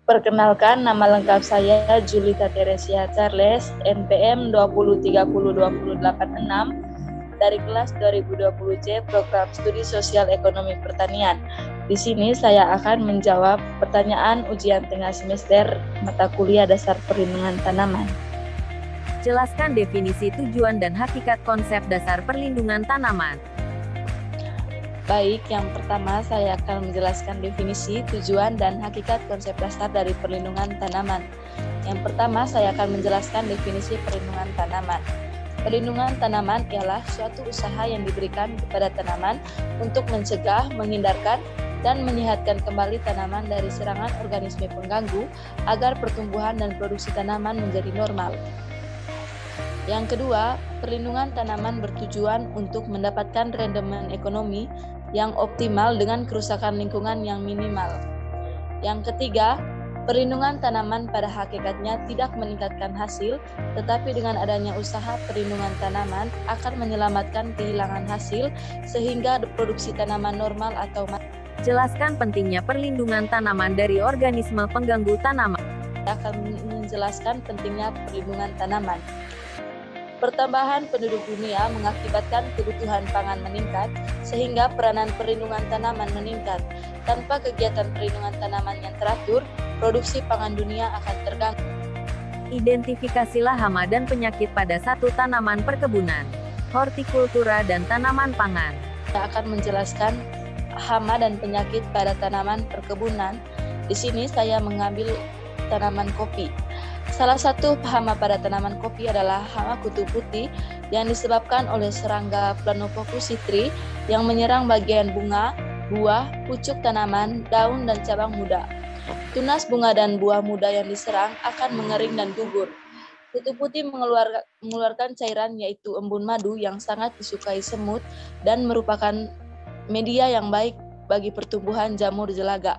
Perkenalkan, nama lengkap saya Julita Teresia Charles, NPM 2030286 dari kelas 2020C Program Studi Sosial Ekonomi Pertanian. Di sini saya akan menjawab pertanyaan ujian tengah semester mata kuliah dasar perlindungan tanaman. Jelaskan definisi, tujuan, dan hakikat konsep dasar perlindungan tanaman. Baik, yang pertama saya akan menjelaskan definisi, tujuan, dan hakikat konsep dasar dari perlindungan tanaman. Yang pertama saya akan menjelaskan definisi perlindungan tanaman. Perlindungan tanaman ialah suatu usaha yang diberikan kepada tanaman untuk mencegah, menghindarkan, dan menyehatkan kembali tanaman dari serangan organisme pengganggu agar pertumbuhan dan produksi tanaman menjadi normal. Yang kedua, perlindungan tanaman bertujuan untuk mendapatkan rendemen ekonomi yang optimal dengan kerusakan lingkungan yang minimal. Yang ketiga, perlindungan tanaman pada hakikatnya tidak meningkatkan hasil, tetapi dengan adanya usaha perlindungan tanaman akan menyelamatkan kehilangan hasil sehingga produksi tanaman normal atau Jelaskan pentingnya perlindungan tanaman dari organisme pengganggu tanaman. Akan menjelaskan pentingnya perlindungan tanaman. Pertambahan penduduk dunia mengakibatkan kebutuhan pangan meningkat, sehingga peranan perlindungan tanaman meningkat. Tanpa kegiatan perlindungan tanaman yang teratur, produksi pangan dunia akan terganggu. Identifikasilah hama dan penyakit pada satu tanaman perkebunan, hortikultura, dan tanaman pangan. Saya akan menjelaskan hama dan penyakit pada tanaman perkebunan. Di sini saya mengambil tanaman kopi. Salah satu hama pada tanaman kopi adalah hama kutu putih yang disebabkan oleh serangga Planococcus citri yang menyerang bagian bunga, buah, pucuk tanaman, daun, dan cabang muda. Tunas bunga dan buah muda yang diserang akan mengering dan gugur. Kutu putih mengeluarkan cairan yaitu embun madu yang sangat disukai semut dan merupakan media yang baik bagi pertumbuhan jamur jelaga.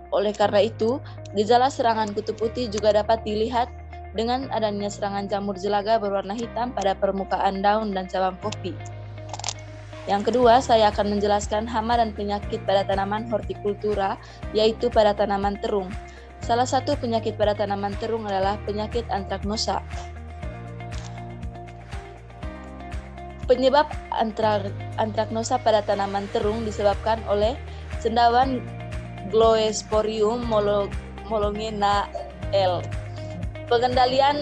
Oleh karena itu, gejala serangan kutu putih juga dapat dilihat dengan adanya serangan jamur jelaga berwarna hitam pada permukaan daun dan cabang kopi. Yang kedua, saya akan menjelaskan hama dan penyakit pada tanaman hortikultura, yaitu pada tanaman terung. Salah satu penyakit pada tanaman terung adalah penyakit antraknosa. Penyebab antraknosa pada tanaman terung disebabkan oleh cendawan Gloeosporium molongena L. Pengendalian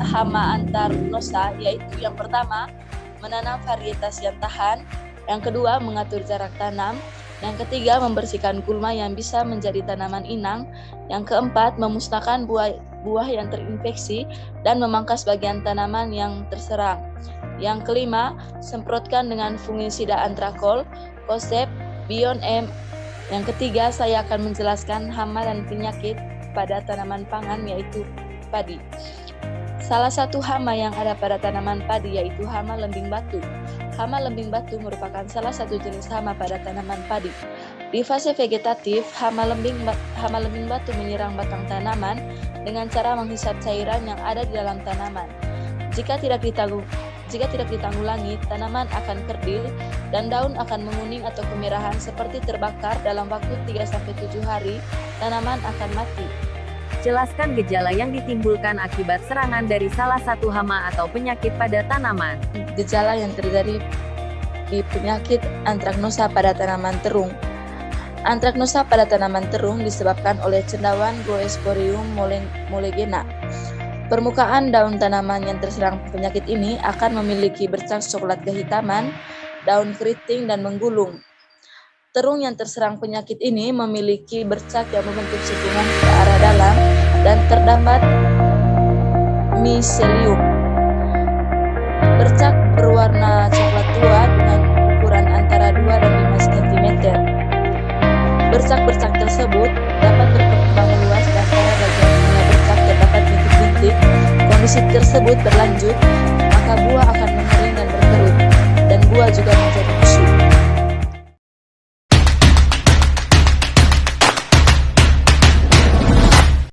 hama antraknosa yaitu yang pertama, menanam varietas yang tahan, yang kedua, mengatur jarak tanam, yang ketiga, membersihkan gulma yang bisa menjadi tanaman inang, yang keempat, memusnahkan buah yang terinfeksi dan memangkas bagian tanaman yang terserang. Yang kelima, semprotkan dengan fungisida antrakol, konsep Bion M. Yang ketiga, saya akan menjelaskan hama dan penyakit pada tanaman pangan yaitu padi. Salah satu hama yang ada pada tanaman padi yaitu hama lembing batu. Hama lembing batu merupakan salah satu jenis hama pada tanaman padi. Di fase vegetatif, hama lembing batu menyerang batang tanaman dengan cara menghisap cairan yang ada di dalam tanaman. Jika tidak ditanggulangi, tanaman akan kerdil dan daun akan menguning atau kemerahan seperti terbakar. Dalam waktu 3-7 hari, tanaman akan mati. Jelaskan gejala yang ditimbulkan akibat serangan dari salah satu hama atau penyakit pada tanaman. Gejala yang terjadi di penyakit antraknosa pada tanaman terung. Antraknosa pada tanaman terung disebabkan oleh cendawan Gloeosporium molongena. Permukaan daun tanaman yang terserang penyakit ini akan memiliki bercak coklat kehitaman, daun keriting, dan menggulung. Terung yang terserang penyakit ini memiliki bercak yang membentuk cekungan ke arah dalam dan terdapat miselium. Bercak berwarna coklat tua dengan ukuran antara 2 dan 5 cm. Bercak-bercak tersebut dapat berkembang luas dan pada bagian tengah bercak terdapat bintik-bintik. Kondisi tersebut berlanjut, maka buah